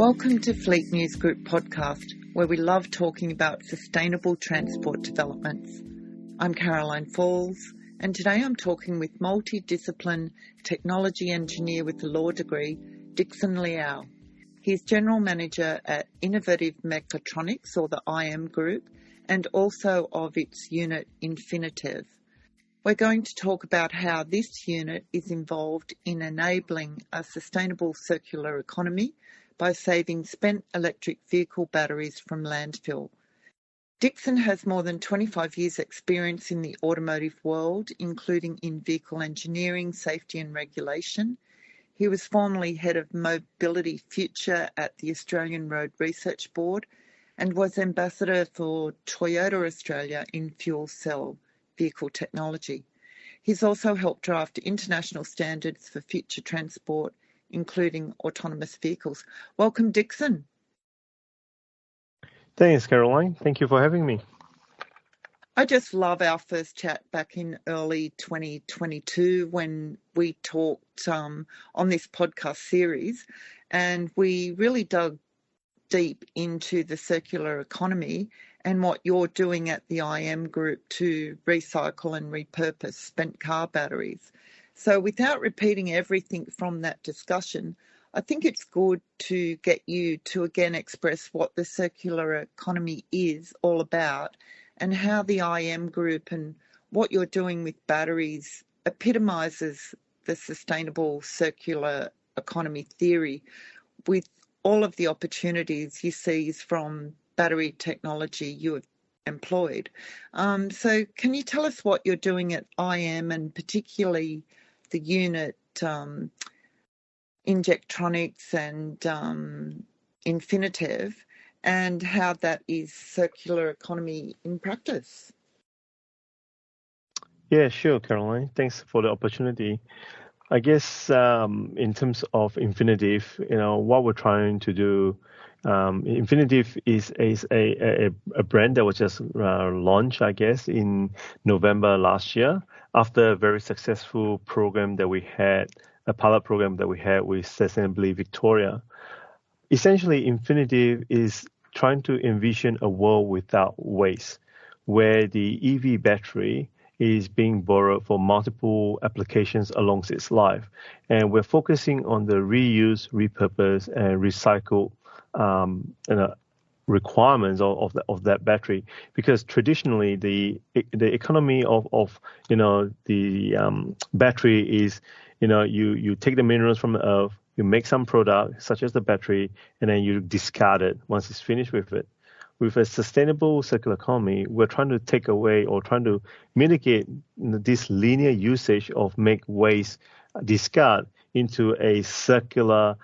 Welcome to Fleet News Group podcast, where we love talking about sustainable transport developments. I'm Caroline Falls, and today I'm talking with multidiscipline technology engineer with a law degree, Dickson Leow. He's General Manager at Innovative Mechatronics, or the IM Group, and also of its unit Infinitev. We're going to talk about how this unit is involved in enabling a sustainable circular economy by saving spent electric vehicle batteries from landfill. Dickson has more than 25 years' experience in the automotive world, including in vehicle engineering, safety and regulation. He was formerly head of Mobility Future at the Australian Road Research Board and was ambassador for Toyota Australia in fuel cell vehicle technology. He's also helped draft international standards for future transport, including autonomous vehicles. Welcome, Dickson. Thanks, Caroline. Thank you for having me. I just love our first chat back in early 2022 when we talked on this podcast series, and we really dug deep into the circular economy and what you're doing at the IM Group to recycle and repurpose spent car batteries. So without repeating everything from that discussion, I think it's good to get you to again express what the circular economy is all about and how the IM Group and what you're doing with batteries epitomises the sustainable circular economy theory with all of the opportunities you see from battery technology you have employed. So can you tell us what you're doing at IM and particularly the unit Injectronics and Infinitev and how that is circular economy in practice? Yeah, sure, Caroline. Thanks for the opportunity. I guess in terms of Infinitev, what we're trying to do, Infinitev is a brand that was just launched, I guess, in November last year after a very successful program that we had, a pilot program that we had with Sustainably Victoria. Essentially, Infinitev is trying to envision a world without waste, where the EV battery is being borrowed for multiple applications along its life. And we're focusing on the reuse, repurpose, and recycle requirements of that battery, because traditionally the economy of the battery is, you take the minerals from the earth, you make some product such as the battery, and then you discard it once it's finished with it. With a sustainable circular economy, we're trying to take away or trying to mitigate this linear usage of make waste discard into a circular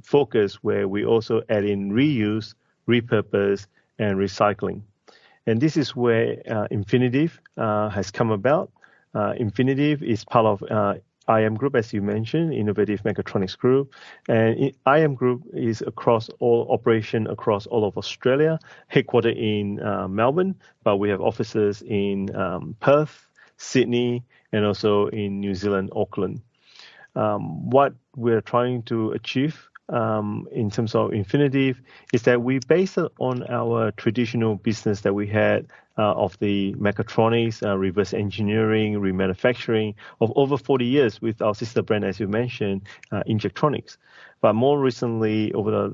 focus where we also add in reuse, repurpose, and recycling. And this is where Infinitev has come about. Infinitev is part of IM Group, as you mentioned, Innovative Mechatronics Group. And IM Group is across all of Australia, headquartered in Melbourne, but we have offices in Perth, Sydney, and also in New Zealand, Auckland. What we're trying to achieve in terms of Infinitev is that we base it on our traditional business that we had of the mechatronics, reverse engineering, remanufacturing of over 40 years with our sister brand, as you mentioned, Injectronics. But more recently,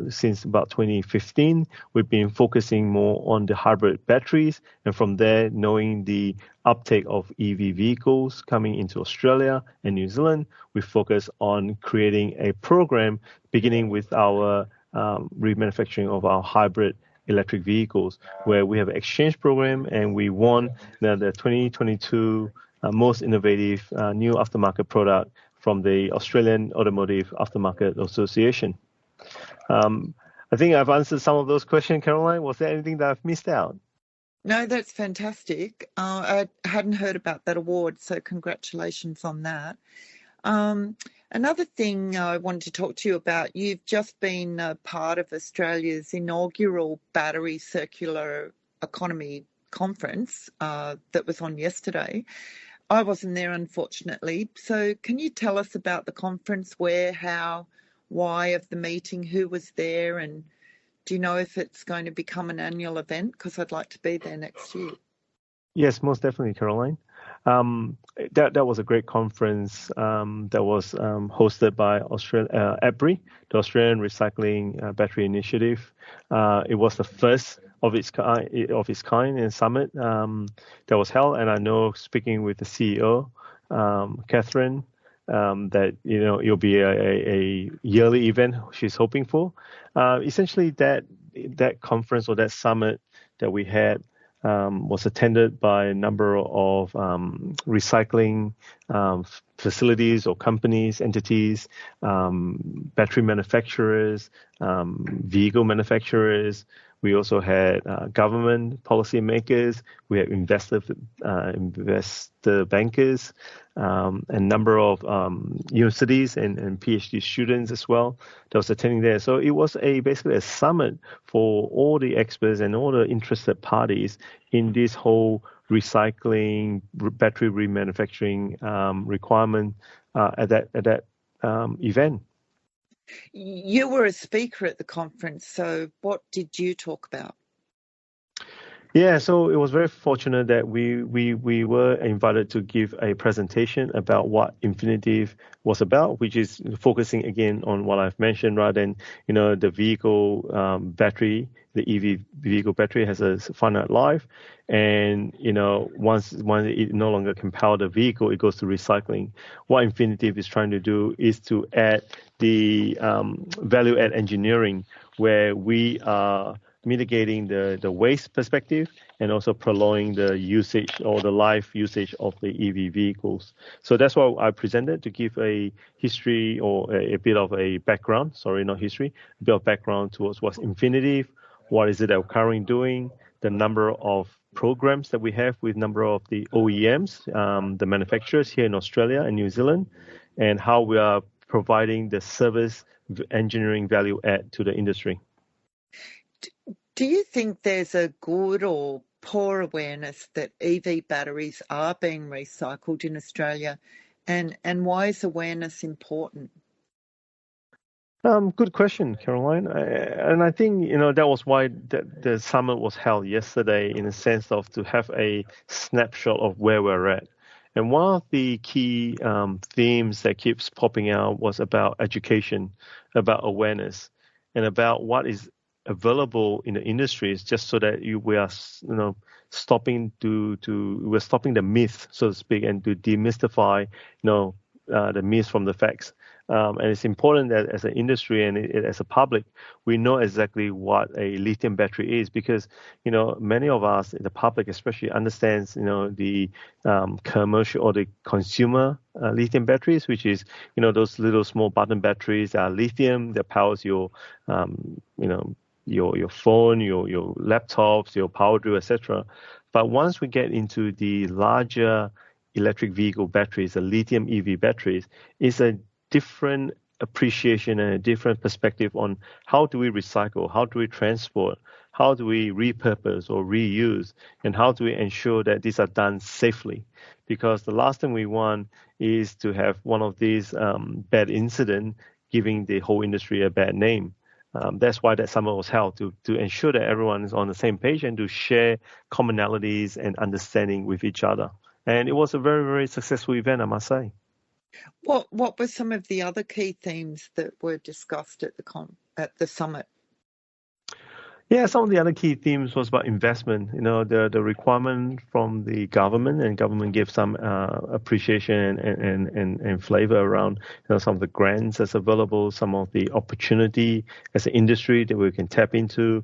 since about 2015, we've been focusing more on the hybrid batteries, and from there, knowing the uptake of EV vehicles coming into Australia and New Zealand, we focus on creating a program beginning with our remanufacturing of our hybrid electric vehicles, where we have an exchange program, and we won the 2022 most innovative new aftermarket product from the Australian Automotive Aftermarket Association. I think I've answered some of those questions, Caroline. Was there anything that I've missed out? No, that's fantastic. I hadn't heard about that award, so congratulations on that. Another thing I wanted to talk to you about, you've just been a part of Australia's inaugural Battery Circular Economy Conference that was on yesterday. I wasn't there, unfortunately. So can you tell us about the conference, where, how, why of the meeting, who was there, and do you know if it's going to become an annual event? Because I'd like to be there next year. Yes, most definitely, Caroline. That was a great conference that was hosted by ABRI, the Australian Recycling Battery Initiative. It was the first of its kind in summit that was held, and I know, speaking with the CEO, Catherine, that it'll be a yearly event she's hoping for. Essentially, that conference or that summit that we had was attended by a number of recycling facilities or companies, entities, battery manufacturers, vehicle manufacturers. We also had government policymakers. We had investor bankers, a number of universities and PhD students as well that was attending there. So it was basically a summit for all the experts and all the interested parties in this whole recycling, battery remanufacturing requirement at that event. You were a speaker at the conference, so what did you talk about? Yeah, so it was very fortunate that we were invited to give a presentation about what Infinitev was about, which is focusing again on what I've mentioned, rather than the vehicle battery. The EV vehicle battery has a finite life, and once it no longer can power the vehicle, it goes to recycling. What Infinitev is trying to do is to add the value add engineering, where we are mitigating the waste perspective and also prolonging the usage or the life usage of the EV vehicles. So that's why I presented, to give a history or a bit of a background, sorry, not history, a bit of background towards what's Infinitev, what is it that we're currently doing, the number of programs that we have with number of the OEMs, the manufacturers here in Australia and New Zealand, and how we are providing the service engineering value add to the industry. Do you think there's a good or poor awareness that EV batteries are being recycled in Australia, and why is awareness important? Good question, Caroline. And I think that was why the summit was held yesterday, in a sense of to have a snapshot of where we're at. And one of the key themes that keeps popping out was about education, about awareness, and about what is available in the industries, just so that we are stopping we're stopping the myth, so to speak, and to demystify the myths from the facts. And it's important that as an industry and as a public, we know exactly what a lithium battery is, because many of us, the public especially, understands the commercial or the consumer lithium batteries, which is those little small button batteries that are lithium, that powers your your phone, your laptops, your power drill, etc. But once we get into the larger electric vehicle batteries, the lithium EV batteries, it's a different appreciation and a different perspective on how do we recycle, how do we transport, how do we repurpose or reuse, and how do we ensure that these are done safely. Because the last thing we want is to have one of these bad incidents giving the whole industry a bad name. That's why that summit was held, to ensure that everyone is on the same page and to share commonalities and understanding with each other. And it was a very, very successful event, I must say. What were some of the other key themes that were discussed at the summit? Yeah, some of the other key themes was about investment. The requirement from the government, and government gave some appreciation and flavor around some of the grants that's available, some of the opportunity as an industry that we can tap into,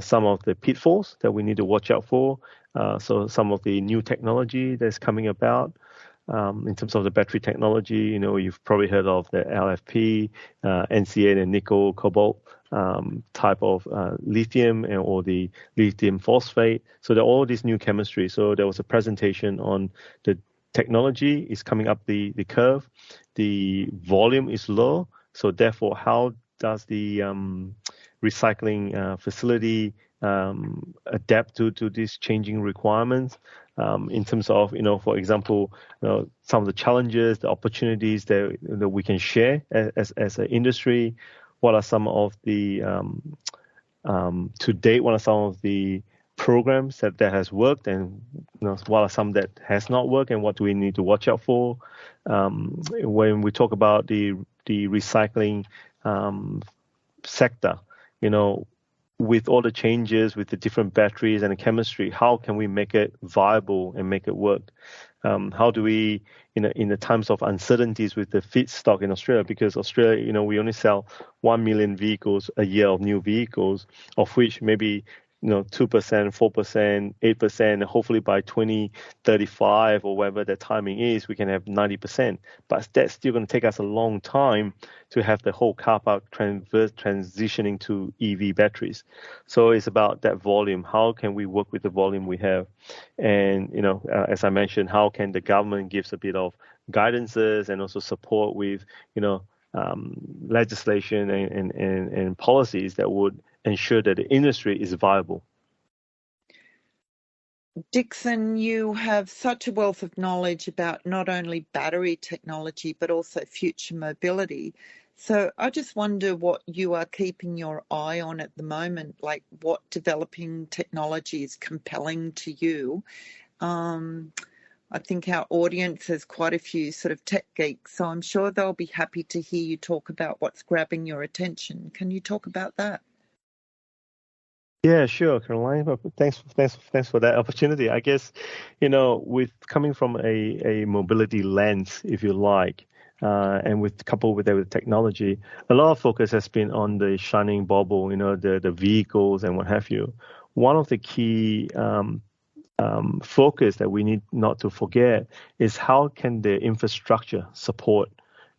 some of the pitfalls that we need to watch out for. So some of the new technology that's coming about. In terms of the battery technology, you've probably heard of the LFP, NCA, and nickel, cobalt type of lithium, or the lithium phosphate. So there are all these new chemistries. So there was a presentation on the technology is coming up the curve. The volume is low. So therefore, how does the recycling facility adapt to these changing requirements? in terms of, for example, some of the challenges, the opportunities that we can share as an industry. What are some of the to date? What are some of the programs that has worked, and what are some that has not worked, and what do we need to watch out for? When we talk about the recycling sector, with all the changes, with the different batteries and the chemistry, how can we make it viable and make it work? How do we, in the times of uncertainties with the feedstock in Australia, because Australia, we only sell 1 million vehicles a year of new vehicles, of which maybe 2%, 4%, 8%. Hopefully by 2035 or whatever the timing is, we can have 90%. But that's still going to take us a long time to have the whole car park transitioning to EV batteries. So it's about that volume. How can we work with the volume we have? And as I mentioned, how can the government gives a bit of guidances and also support with legislation and policies that would ensure that the industry is viable. Dickson, you have such a wealth of knowledge about not only battery technology, but also future mobility. So I just wonder what you are keeping your eye on at the moment, like what developing technology is compelling to you. I think our audience has quite a few sort of tech geeks, so I'm sure they'll be happy to hear you talk about what's grabbing your attention. Can you talk about that? Yeah, sure, Caroline. Thanks for that opportunity. I guess, with coming from a mobility lens, if you like, and coupled with that with technology, a lot of focus has been on the shining bubble, the vehicles and what have you. One of the key focus that we need not to forget is how can the infrastructure support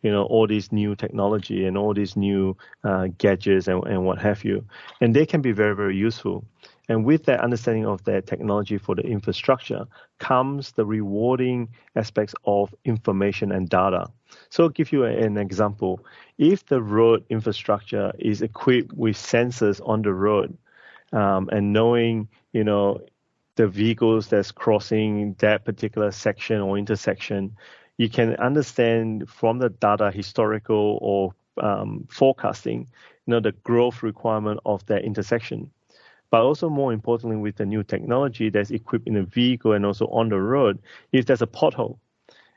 all these new technology and all these new gadgets and what have you. And they can be very, very useful. And with that understanding of that technology for the infrastructure comes the rewarding aspects of information and data. So I'll give you an example. If the road infrastructure is equipped with sensors on the road, and knowing, the vehicles that's crossing that particular section or intersection, you can understand from the data, historical or forecasting, the growth requirement of that intersection. But also more importantly, with the new technology that's equipped in a vehicle and also on the road, if there's a pothole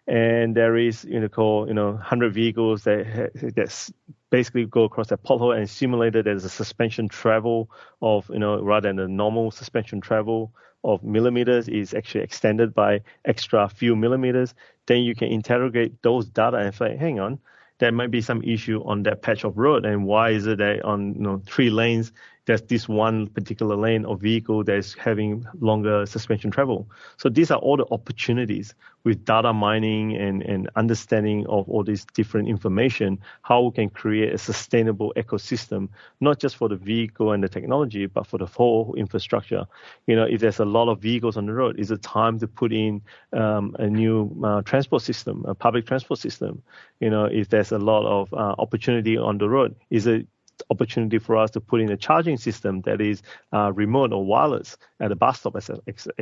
and there is, 100 vehicles that's basically go across that pothole and simulated there's a suspension travel of, rather than the normal suspension travel of millimeters is actually extended by extra few millimeters, then you can interrogate those data and say, hang on, there might be some issue on that patch of road, and why is it that on 3 lanes there's this one particular lane of vehicle that's having longer suspension travel? So these are all the opportunities with data mining and understanding of all this different information, how we can create a sustainable ecosystem, not just for the vehicle and the technology, but for the whole infrastructure. If there's a lot of vehicles on the road, is it time to put in a new transport system, a public transport system? If there's a lot of opportunity on the road, is it opportunity for us to put in a charging system that is remote or wireless at a bus stop, as an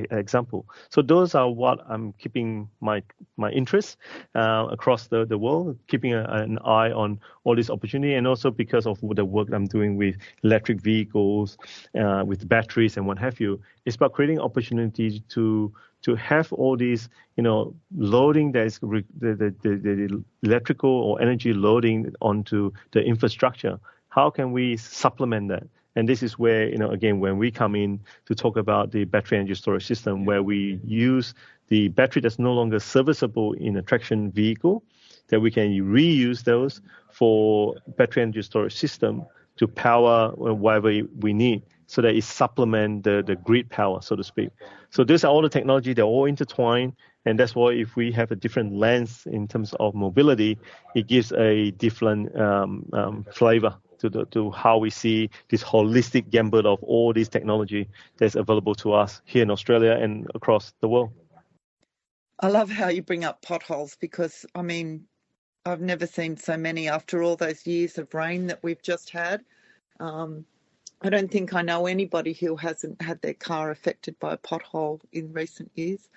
example? So those are what I'm keeping my interest across the world, keeping an eye on all this opportunity, and also because of the work I'm doing with electric vehicles, with batteries and what have you. It's about creating opportunities to have all these, loading that is the electrical or energy loading onto the infrastructure. How can we supplement that? And this is where, again, when we come in to talk about the battery energy storage system, where we use the battery that's no longer serviceable in a traction vehicle, that we can reuse those for battery energy storage system to power whatever we need, so that it supplement the grid power, so to speak. So these are all the technology, they're all intertwined. And that's why if we have a different lens in terms of mobility, it gives a different flavor to how we see this holistic gambit of all this technology that's available to us here in Australia and across the world. I love how you bring up potholes, because, I've never seen so many after all those years of rain that we've just had. I don't think I know anybody who hasn't had their car affected by a pothole in recent years.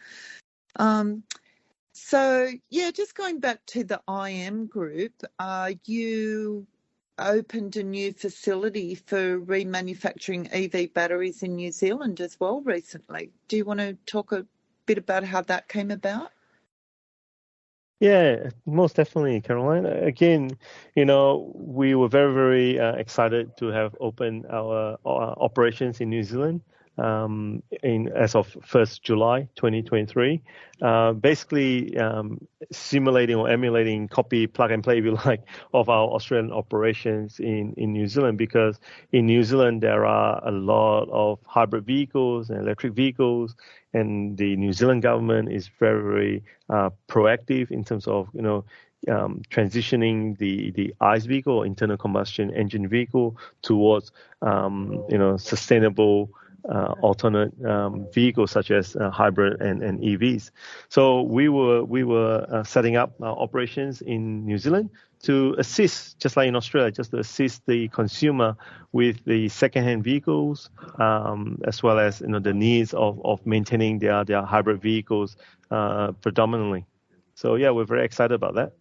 So, yeah, just going back to the IM group, you opened a new facility for remanufacturing EV batteries in New Zealand as well recently. Do you want to talk a bit about how that came about? Yeah, most definitely, Caroline. Again, we were very, very excited to have opened our operations in New Zealand as of 1st July 2023. Basically, simulating or emulating, copy, plug and play, if you like, of our Australian operations in New Zealand, because in New Zealand there are a lot of hybrid vehicles and electric vehicles, and the New Zealand government is very, very proactive in terms of transitioning the ICE vehicle, or internal combustion engine vehicle, towards sustainable alternate vehicles such as hybrid and EVs. So we were setting up operations in New Zealand to assist, just like in Australia, just to assist the consumer with the second-hand vehicles, as well as the needs of maintaining their hybrid vehicles predominantly. So yeah, we're very excited about that.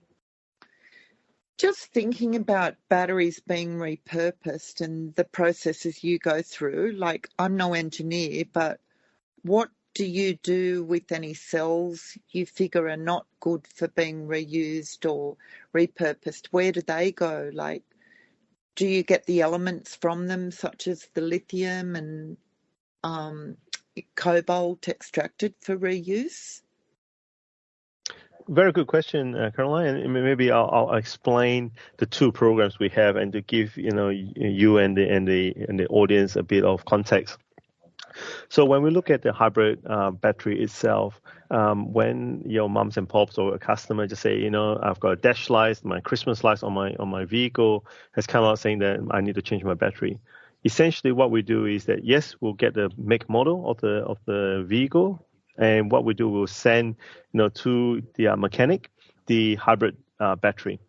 Just thinking about batteries being repurposed and the processes you go through, like I'm no engineer, but what do you do with any cells you figure are not good for being reused or repurposed? Where do they go? Like, do you get the elements from them, such as the lithium and cobalt extracted for reuse? Very good question, Caroline. And maybe I'll explain the two programs we have, and to give you and the audience a bit of context. So when we look at the hybrid battery itself, when your mums and pops or a customer just say, I've got a dash light, my Christmas lights on my vehicle has come out saying that I need to change my battery. Essentially, what we do is that, yes, we'll get the make model of the vehicle, and what we do, we'll send to the mechanic the hybrid battery,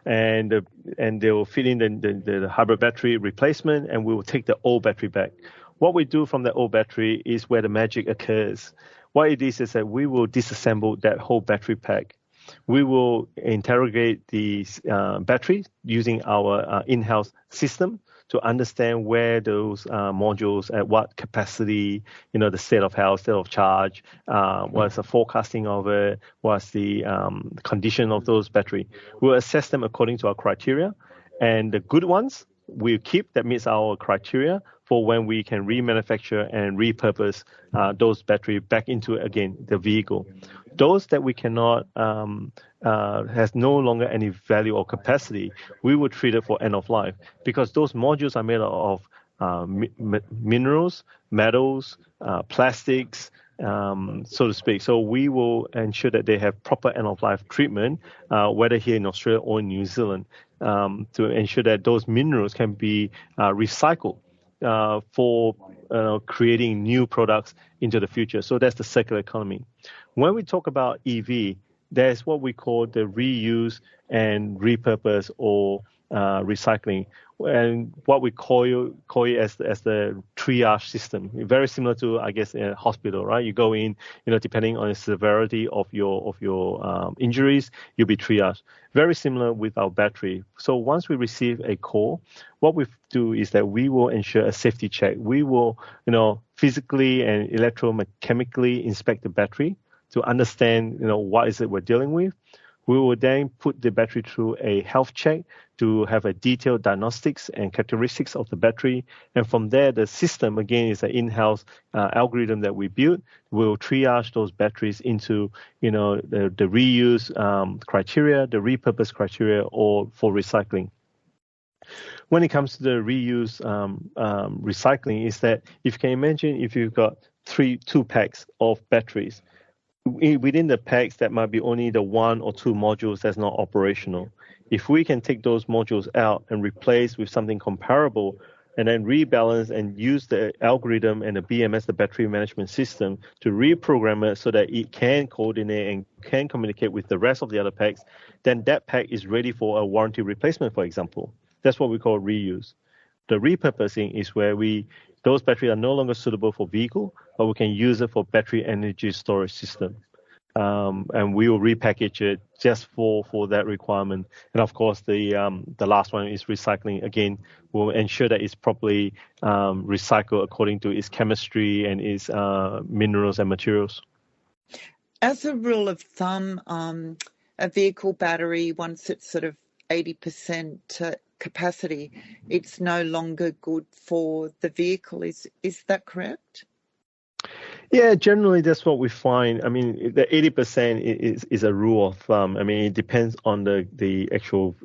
and they will fit in the hybrid battery replacement, and we will take the old battery back. What we do from the old battery is where the magic occurs. What it is that we will disassemble that whole battery pack. We will interrogate the battery using our in-house system to understand where those modules, at what capacity, the state of health, state of charge, what's the forecasting of it, what's the condition of those battery. We'll assess them according to our criteria, and the good ones we keep that meets our criteria for when we can remanufacture and repurpose those battery back into, again, the vehicle. Those that we cannot, has no longer any value or capacity, we will treat it for end of life, because those modules are made of minerals, metals, plastics, so to speak. So we will ensure that they have proper end of life treatment, whether here in Australia or in New Zealand, to ensure that those minerals can be recycled for creating new products into the future. So that's the circular economy. When we talk about EV, there's what we call the reuse and repurpose, or recycling, and what we call it as the triage system. Very similar to, I guess, a hospital, right? You go in, depending on the severity of your injuries, you'll be triaged. Very similar with our battery. So once we receive a call, what we do is that we will ensure a safety check. We will, physically and electromechanically inspect the battery to understand, what is it we're dealing with. We will then put the battery through a health check to have a detailed diagnostics and characteristics of the battery. And from there, the system, again, is an in-house algorithm that we built. We'll triage those batteries into, the reuse criteria, the repurpose criteria, or for recycling. When it comes to the reuse recycling, is that if you can imagine, if you've got two packs of batteries, within the packs, that might be only the one or two modules that's not operational. If we can take those modules out and replace with something comparable, and then rebalance and use the algorithm and the BMS, the battery management system, to reprogram it so that it can coordinate and can communicate with the rest of the other packs, then that pack is ready for a warranty replacement, for example. That's what we call reuse. The repurposing is where those batteries are no longer suitable for vehicle, but we can use it for battery energy storage system. And we will repackage it just for that requirement. And of course, the last one is recycling. Again, we'll ensure that it's properly recycled according to its chemistry and its minerals and materials. As a rule of thumb, a vehicle battery, once it's sort of 80% capacity, it's no longer good for the vehicle. Is that correct? Yeah, generally that's what we find. I mean, the 80% is a rule of thumb. I mean, it depends on the actual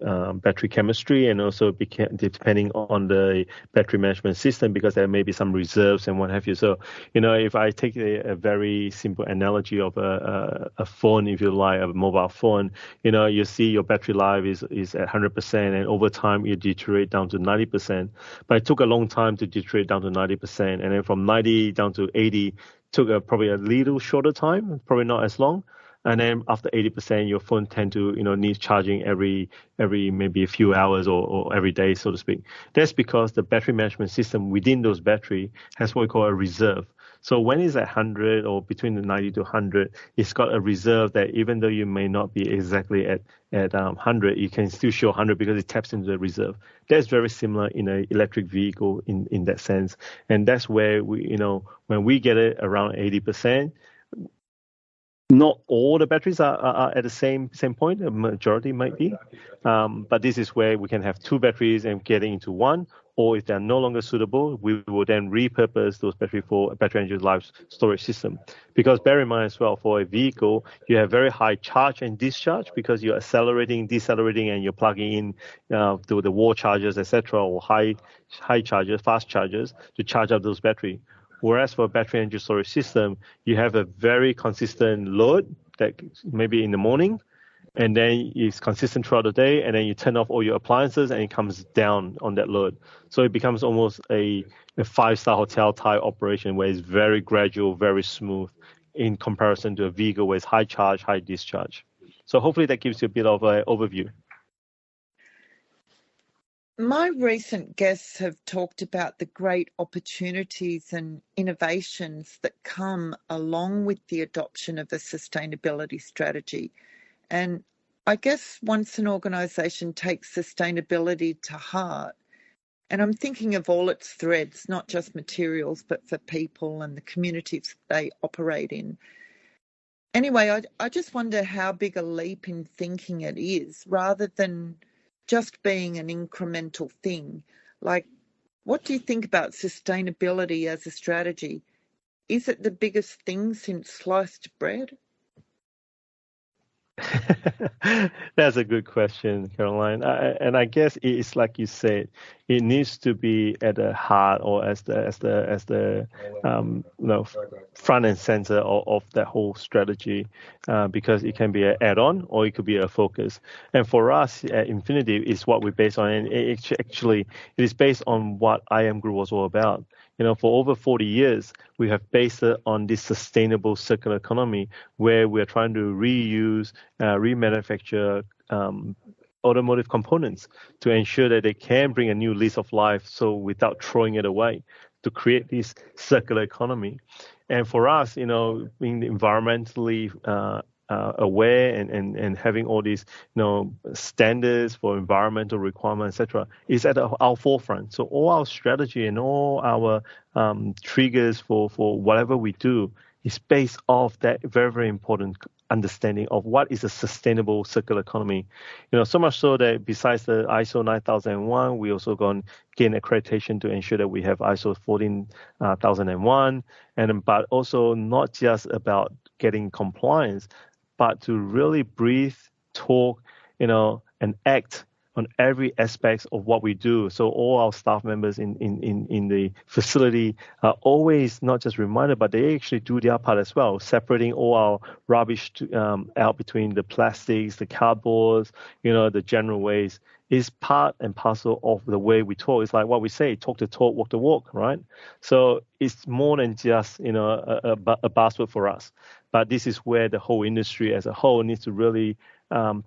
battery chemistry and also depending on the battery management system, because there may be some reserves and what have you. So, if I take a very simple analogy of a phone, if you like, a mobile phone, you see your battery life is at 100%, and over time you deteriorate down to 90%. But it took a long time to deteriorate down to 90%, and then from 90 down to 80 took probably a little shorter time, probably not as long. And then after 80%, your phone tend to, needs charging every maybe a few hours or every day, so to speak. That's because the battery management system within those battery has what we call a reserve. So when it's at 100 or between the 90 to 100, it's got a reserve that even though you may not be exactly at 100, you can still show 100 because it taps into the reserve. That's very similar in an electric vehicle in that sense. And that's where when we get it around 80%, not all the batteries are at the same point. A majority might be, but this is where we can have two batteries and getting into one. Or if they're no longer suitable, we will then repurpose those batteries for a battery energy life storage system. Because bear in mind as well, for a vehicle, you have very high charge and discharge because you're accelerating, decelerating, and you're plugging in to the wall chargers, etc., or high chargers, fast chargers to charge up those batteries. Whereas for a battery energy storage system, you have a very consistent load that maybe in the morning, and then it's consistent throughout the day, and then you turn off all your appliances and it comes down on that load. So it becomes almost a 5-star hotel type operation where it's very gradual, very smooth in comparison to a vehicle where it's high charge, high discharge. So hopefully that gives you a bit of an overview. My recent guests have talked about the great opportunities and innovations that come along with the adoption of a sustainability strategy. And I guess once an organisation takes sustainability to heart, and I'm thinking of all its threads, not just materials, but for people and the communities they operate in. Anyway, I just wonder how big a leap in thinking it is, rather than just being an incremental thing. Like, what do you think about sustainability as a strategy? Is it the biggest thing since sliced bread? That's a good question, Caroline. And I guess it's like you said, it needs to be at the heart or as the front and center of that whole strategy, because it can be an add-on or it could be a focus. And for us at Infinitev, it's what we base on, and it is based on what IM Group was all about. For over 40 years, we have based it on this sustainable circular economy where we're trying to reuse, remanufacture automotive components to ensure that they can bring a new lease of life, so without throwing it away, to create this circular economy. And for us, being environmentally aware and having all these standards for environmental requirements, etc., is at our forefront. So all our strategy and all our triggers for whatever we do is based off that very, very important understanding of what is a sustainable circular economy. So much so that besides the ISO 9001, we also gain accreditation to ensure that we have ISO 14001, but also not just about getting compliance, but to really breathe, talk, and act on every aspect of what we do. So all our staff members in the facility are always not just reminded, but they actually do their part as well, separating all our rubbish out between the plastics, the cardboards, the general waste is part and parcel of the way we talk. It's like what we say, talk the talk, walk the walk, right? So it's more than just, a buzzword for us. But this is where the whole industry as a whole needs to really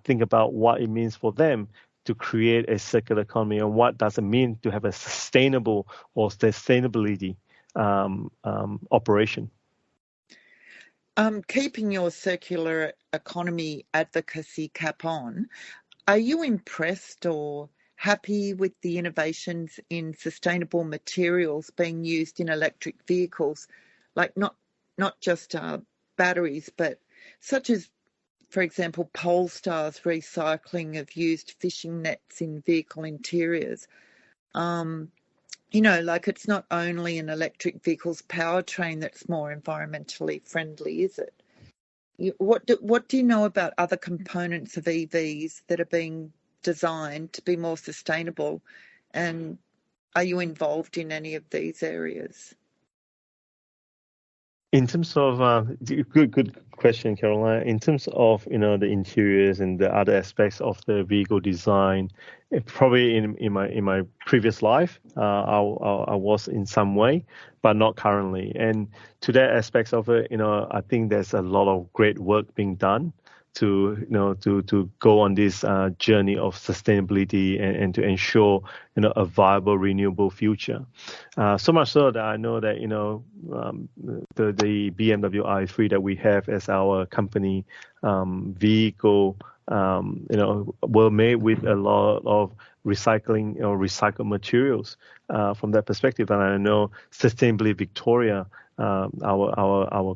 think about what it means for them to create a circular economy, and what does it mean to have a sustainable or sustainability operation. Keeping your circular economy advocacy cap on, are you impressed or happy with the innovations in sustainable materials being used in electric vehicles, like not just batteries, but such as, for example, Polestar's recycling of used fishing nets in vehicle interiors? Like it's not only an electric vehicle's powertrain that's more environmentally friendly, is it? What do you know about other components of EVs that are being designed to be more sustainable, and are you involved in any of these areas? In terms of good question, Caroline. In terms of the interiors and the other aspects of the vehicle design, probably in my previous life, I was in some way, but not currently. And to that aspects of it, I think there's a lot of great work being done to go on this journey of sustainability and to ensure a viable renewable future. So much so that I know that the BMW i3 that we have as our company vehicle were made with a lot of recycled materials from that perspective. And I know Sustainably Victoria, our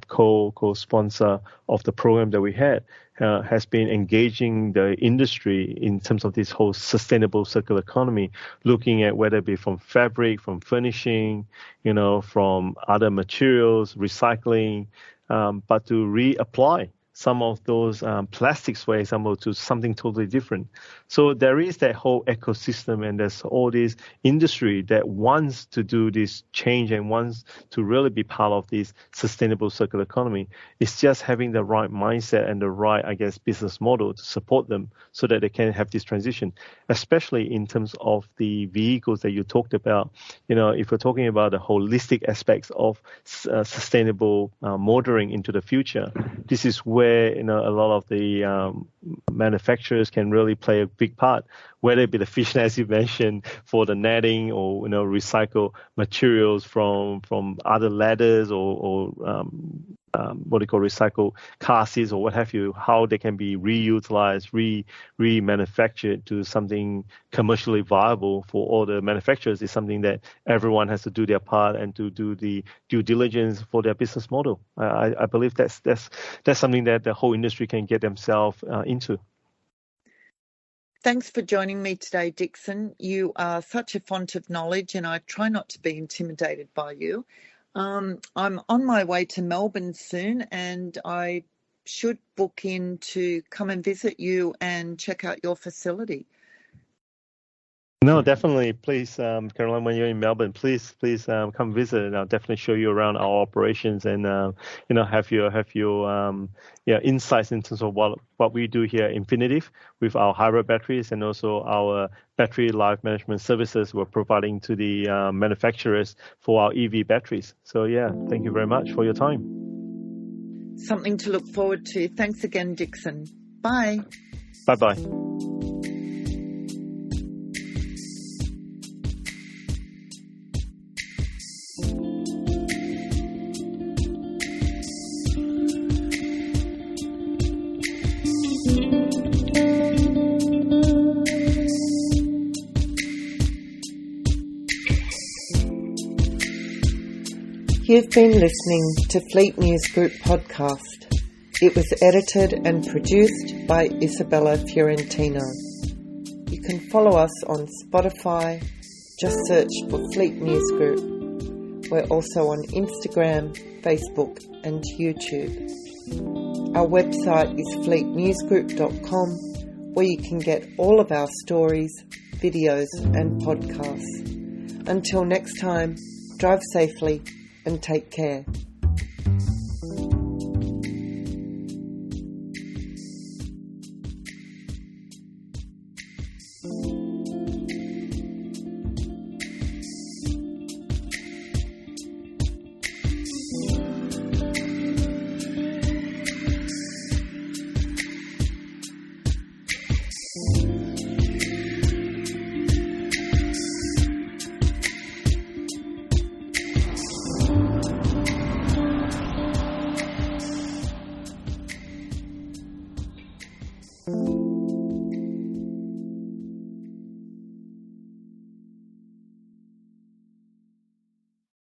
co-sponsor of the program that we had, has been engaging the industry in terms of this whole sustainable circular economy, looking at whether it be from fabric, from furnishing, from other materials, recycling, but to reapply some of those plastics, for example, to something totally different. So there is that whole ecosystem, and there's all this industry that wants to do this change and wants to really be part of this sustainable circular economy. It's just having the right mindset and the right, business model to support them so that they can have this transition, especially in terms of the vehicles that you talked about. If we're talking about the holistic aspects of sustainable motoring into the future, this is where a lot of the manufacturers can really play a big part, whether it be the fish nets you mentioned for the netting, or recycle materials from other ladders, or recycle car seats or what have you, how they can be reutilized, remanufactured to something commercially viable for all the manufacturers is something that everyone has to do their part and to do the due diligence for their business model. I believe that's something that the whole industry can get themselves into. Thanks for joining me today, Dickson. You are such a font of knowledge, and I try not to be intimidated by you. I'm on my way to Melbourne soon, and I should book in to come and visit you and check out your facility. No, definitely. Please, Caroline, when you're in Melbourne, please come visit, and I'll definitely show you around our operations and have your insights in terms of what we do here at Infinitev with our hybrid batteries, and also our battery life management services we're providing to the manufacturers for our EV batteries. So thank you very much for your time. Something to look forward to. Thanks again, Dickson. Bye. Bye-bye. You've been listening to Fleet News Group podcast. It was edited and produced by Isabella Fiorentino. You can follow us on Spotify. Just search for Fleet News Group. We're also on Instagram, Facebook and YouTube. Our website is fleetnewsgroup.com, where you can get all of our stories, videos and podcasts. Until next time, drive safely and take care.